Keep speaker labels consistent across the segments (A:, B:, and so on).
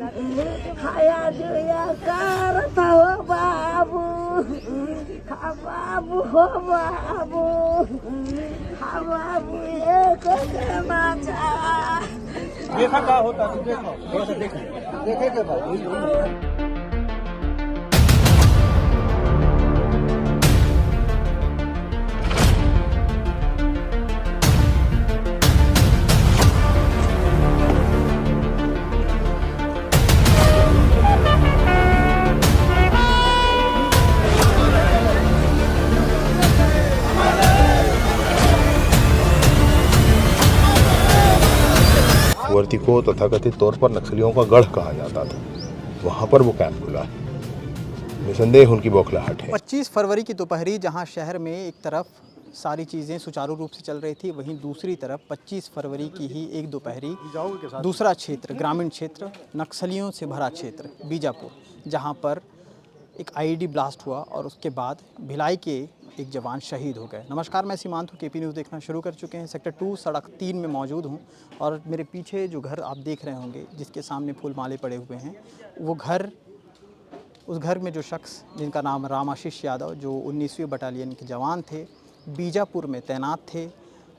A: खाया जुया करत हो बाबू, खा बाबू हो बाबू, खा बाबू एक समाचा।
B: देखा क्या होता है, देखो थोड़ा सा देखे के बाद
C: वर्ती को तथाकथित तौर पर नक्सलियों का गढ़ कहा जाता था, वहां पर वो कैंप खुला है। निसंदेह उनकी बौखलाहट है।
D: 25 फरवरी की दोपहरी जहां शहर में एक तरफ सारी चीज़ें सुचारू रूप से चल रही थी, वहीं दूसरी तरफ 25 फरवरी की ही एक दोपहरी दूसरा क्षेत्र, ग्रामीण क्षेत्र, नक्सलियों से भरा क्षेत्र बीजापुर, जहां पर एक आईईडी ब्लास्ट हुआ और उसके बाद भिलाई के एक जवान शहीद हो गए। नमस्कार, मैं सीमांत हूँ, केपी न्यूज़ देखना शुरू कर चुके हैं। सेक्टर 2 सड़क 3 में मौजूद हूँ और मेरे पीछे जो घर आप देख रहे होंगे, जिसके सामने फूल माले पड़े हुए हैं, वो घर, उस घर में जो शख्स जिनका नाम राम आशीष यादव, जो 19वीं बटालियन के जवान थे, बीजापुर में तैनात थे,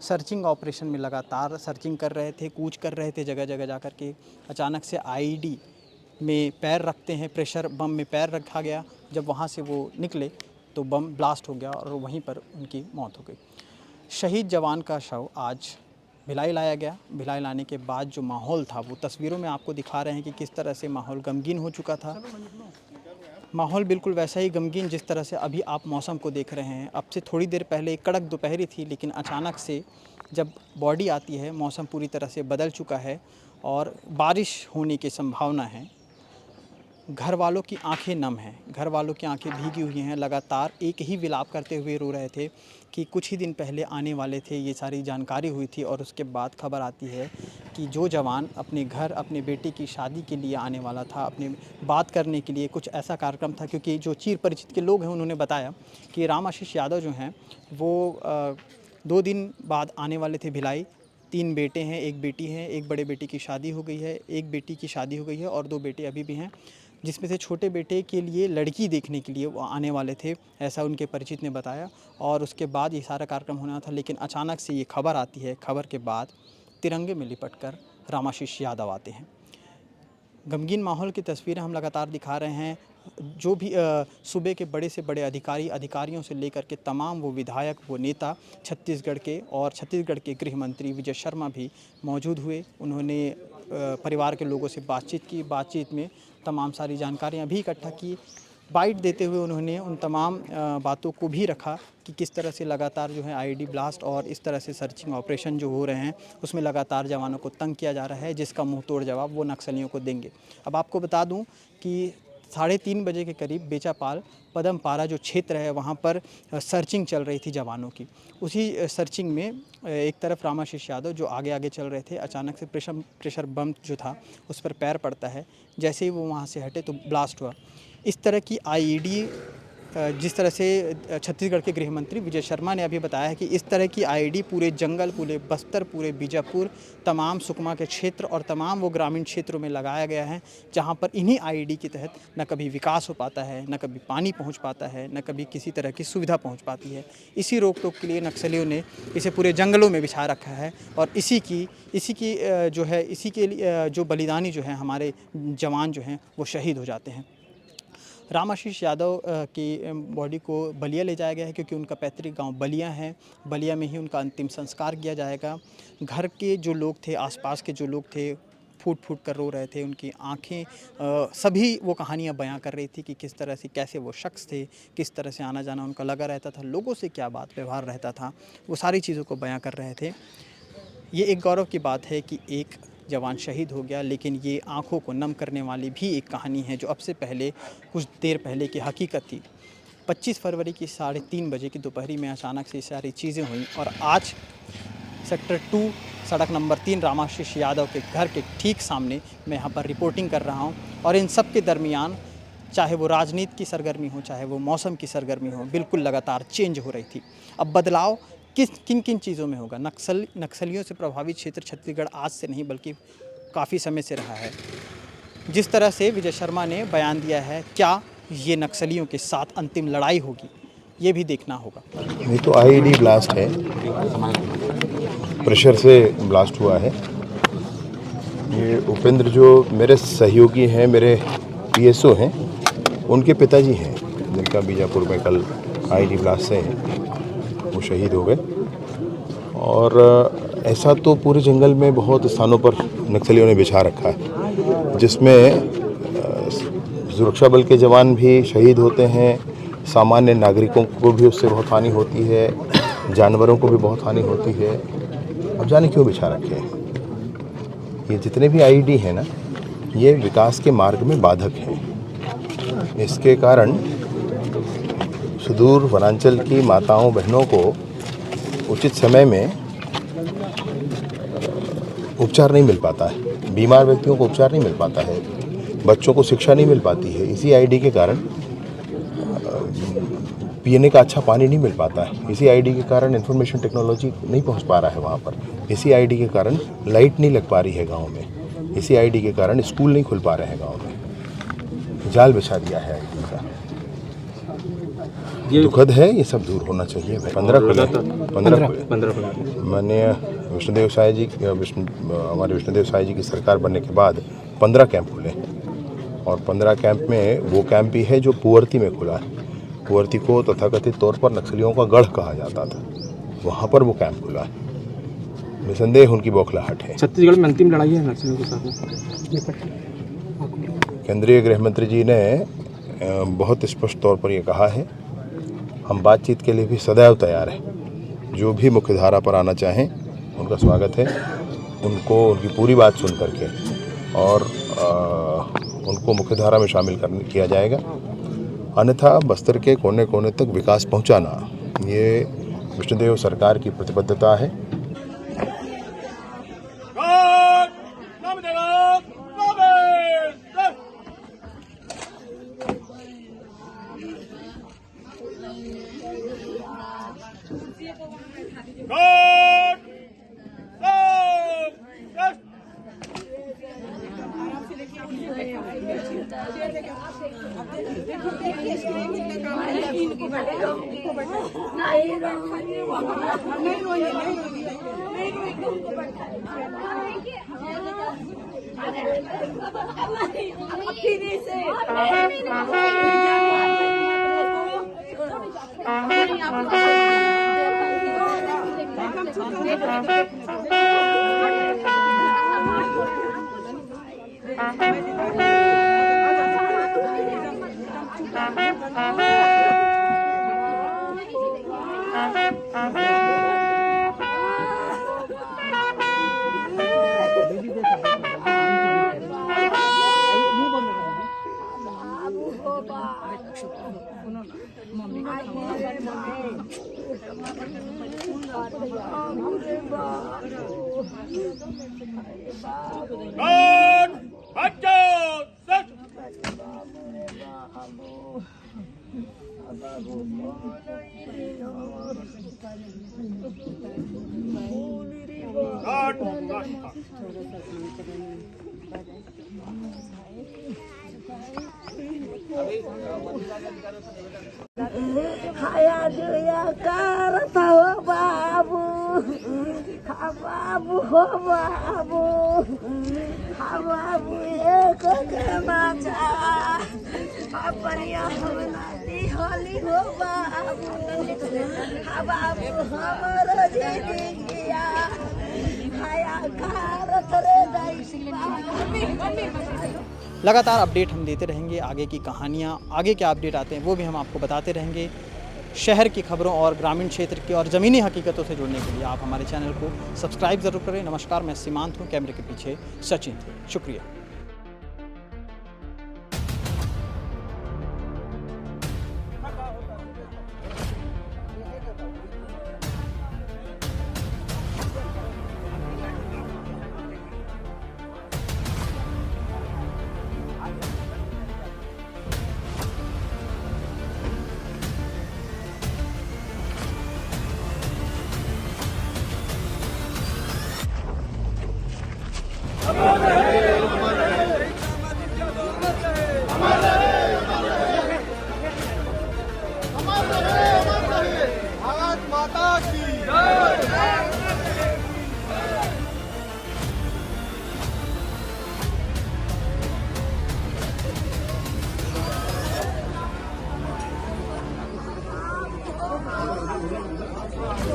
D: सर्चिंग ऑपरेशन में लगातार सर्चिंग कर रहे थे, कूच कर रहे थे जगह जगह जा कर के। अचानक से आईईडी में पैर रखते हैं, प्रेशर बम में पैर रखा गया। जब वहाँ से वो निकले तो बम ब्लास्ट हो गया और वहीं पर उनकी मौत हो गई। शहीद जवान का शव आज भिलाई लाया गया। भिलाई लाने के बाद जो माहौल था, वो तस्वीरों में आपको दिखा रहे हैं कि किस तरह से माहौल गमगीन हो चुका था। माहौल बिल्कुल वैसा ही गमगीन जिस तरह से अभी आप मौसम को देख रहे हैं। अब से थोड़ी देर पहले कड़क दोपहरी थी, लेकिन अचानक से जब बॉडी आती है, मौसम पूरी तरह से बदल चुका है और बारिश होने की संभावना है। घर वालों की आंखें नम हैं, घर वालों की आंखें भीगी हुई हैं। लगातार एक ही विलाप करते हुए रो रहे थे कि कुछ ही दिन पहले आने वाले थे, ये सारी जानकारी हुई थी। और उसके बाद खबर आती है कि जो जवान अपने घर, अपने बेटे की शादी के लिए आने वाला था, अपने बात करने के लिए, कुछ ऐसा कार्यक्रम था, क्योंकि जो चीर परिचित के लोग हैं उन्होंने बताया कि राम आशीष यादव जो हैं वो 2 दिन बाद आने वाले थे भिलाई। 3 बेटे हैं, 1 बेटी है, 1 बड़े बेटे की शादी हो गई है, 1 बेटी की शादी हो गई है और 2 बेटे अभी भी हैं, जिसमें से छोटे बेटे के लिए लड़की देखने के लिए वो आने वाले थे, ऐसा उनके परिचित ने बताया। और उसके बाद ये सारा कार्यक्रम होना था, लेकिन अचानक से ये खबर आती है। खबर के बाद तिरंगे में लिपटकर राम आशीष यादव आते हैं। गमगीन माहौल की तस्वीरें हम लगातार दिखा रहे हैं। जो भी सूबे के बड़े से बड़े अधिकारियों से लेकर के तमाम वो विधायक, वो नेता छत्तीसगढ़ के, और छत्तीसगढ़ के गृह मंत्री विजय शर्मा भी मौजूद हुए। उन्होंने परिवार के लोगों से बातचीत की। बातचीत में तमाम सारी जानकारियाँ भी इकट्ठा की। बाइट देते हुए उन्होंने उन तमाम बातों को भी रखा कि किस तरह से लगातार जो है आईईडी ब्लास्ट और इस तरह से सर्चिंग ऑपरेशन जो हो रहे हैं, उसमें लगातार जवानों को तंग किया जा रहा है, जिसका मुंह तोड़ जवाब वो नक्सलियों को देंगे। अब आपको बता दूं कि 3:30 बजे के करीब बेचापाल पदमपारा जो क्षेत्र है, वहाँ पर सर्चिंग चल रही थी जवानों की। उसी सर्चिंग में एक तरफ राम आशीष यादव जो आगे आगे चल रहे थे, अचानक से प्रेशर बम जो था उस पर पैर पड़ता है। जैसे ही वो वहाँ से हटे तो ब्लास्ट हुआ। इस तरह की आईईडी, जिस तरह से छत्तीसगढ़ के गृह मंत्री विजय शर्मा ने अभी बताया है कि इस तरह की आईईडी पूरे जंगल, पूरे बस्तर, पूरे बीजापुर, तमाम सुकमा के क्षेत्र और तमाम वो ग्रामीण क्षेत्रों में लगाया गया है, जहां पर इन्हीं आईईडी के तहत न कभी विकास हो पाता है, न कभी पानी पहुंच पाता है, न कभी किसी तरह की सुविधा पहुंच पाती है। इसी रोक टोक के लिए नक्सलियों ने इसे पूरे जंगलों में बिछा रखा है और इसी के लिए जो बलिदानी जो है, हमारे जवान जो हैं, वो शहीद हो जाते हैं। राम आशीष यादव की बॉडी को बलिया ले जाया गया है, क्योंकि उनका पैतृक गांव बलिया है। बलिया में ही उनका अंतिम संस्कार किया जाएगा। घर के जो लोग थे, आसपास के जो लोग थे, फूट फूट कर रो रहे थे। उनकी आंखें सभी वो कहानियां बयां कर रही थी कि किस तरह से, कैसे वो शख्स थे, किस तरह से आना जाना उनका लगा रहता था, लोगों से क्या बात व्यवहार रहता था, वो सारी चीज़ों को बयां कर रहे थे। ये एक गौरव की बात है कि एक जवान शहीद हो गया, लेकिन ये आंखों को नम करने वाली भी एक कहानी है, जो अब से पहले, कुछ देर पहले की हकीकत थी। 25 फरवरी की 3:30 बजे की दोपहरी में अचानक से सारी चीज़ें हुई और आज सेक्टर 2 सड़क नंबर 3 राम आशीष यादव के घर के ठीक सामने मैं यहाँ पर रिपोर्टिंग कर रहा हूँ। और इन सब के दरमियान, चाहे वो राजनीति की सरगर्मी हो, चाहे वो मौसम की सरगर्मी हो, बिल्कुल लगातार चेंज हो रही थी। अब बदलाव किन किन चीज़ों में होगा? नक्सलियों से प्रभावित क्षेत्र छत्तीसगढ़ आज से नहीं बल्कि काफ़ी समय से रहा है। जिस तरह से विजय शर्मा ने बयान दिया है, क्या ये नक्सलियों के साथ अंतिम लड़ाई होगी, ये भी देखना होगा।
C: ये तो आईईडी ब्लास्ट है, प्रेशर से ब्लास्ट हुआ है। ये उपेंद्र जो मेरे सहयोगी हैं, मेरे पीएसओ हैं, उनके पिताजी हैं, जिनका बीजापुर में कल आईईडी ब्लास्ट से वो शहीद हो गए। और ऐसा तो पूरे जंगल में बहुत स्थानों पर नक्सलियों ने बिछा रखा है, जिसमें सुरक्षा बल के जवान भी शहीद होते हैं, सामान्य नागरिकों को भी उससे बहुत हानि होती है, जानवरों को भी बहुत हानि होती है। अब जाने क्यों बिछा रखे हैं। ये जितने भी आईईडी हैं ना, ये विकास के मार्ग में बाधक हैं। इसके कारण सुदूर वनांचल की माताओं बहनों को उचित समय में उपचार नहीं मिल पाता है, बीमार व्यक्तियों को उपचार नहीं मिल पाता है, बच्चों को शिक्षा नहीं मिल पाती है। इसी आईडी के कारण पीने का अच्छा पानी नहीं मिल पाता है। इसी आईडी के कारण इंफॉर्मेशन टेक्नोलॉजी नहीं पहुंच पा रहा है वहाँ पर। इसी आईडी के कारण लाइट नहीं लग पा रही है गांव में। इसी आईडी के कारण स्कूल नहीं खुल पा रहे हैं गांव में। जाल बिछा दिया है आईडी का। दुखद है, ये सब दूर होना चाहिए। 15 माननीय विष्णुदेव साय जी, हमारे विष्णुदेव साय जी की सरकार बनने के बाद 15 कैंप खुले, और 15 कैंप में वो कैंप भी है जो पुअर्ती में खुला है। पुअर्ती को तथाकथित तौर पर नक्सलियों का गढ़ कहा जाता था, वहाँ पर वो कैंप खुला है। निसंदेह उनकी बौखलाहट है।
B: छत्तीसगढ़ में अंतिम लड़ाई है नक्सलियों के साथ।
C: केंद्रीय गृह मंत्री जी ने बहुत स्पष्ट तौर पर ये कहा है, हम बातचीत के लिए भी सदैव तैयार हैं। जो भी मुख्यधारा पर आना चाहें उनका स्वागत है। उनको उनकी पूरी बात सुन करके और उनको मुख्यधारा में शामिल किया जाएगा। अन्यथा बस्तर के कोने कोने तक विकास पहुंचाना, ये विष्णुदेव सरकार की प्रतिबद्धता है।
A: खाया जुया करत हो बाबू, खा बाबू हो बाबू, खा बाबू एक माझा अपनिया हमनाती होली हो बाबू, खा बाबू हमरो जिंदगिया खाया करत रे
D: लगातार अपडेट हम देते रहेंगे। आगे की कहानियाँ, आगे क्या अपडेट आते हैं वो भी हम आपको बताते रहेंगे। शहर की खबरों और ग्रामीण क्षेत्र की और ज़मीनी हकीकतों से जुड़ने के लिए आप हमारे चैनल को सब्सक्राइब ज़रूर करें। नमस्कार, मैं सीमांत हूँ, कैमरे के पीछे सचिन थे। शुक्रिया।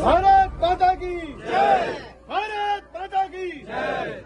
B: भारत माता की जय, भारत माता की जय।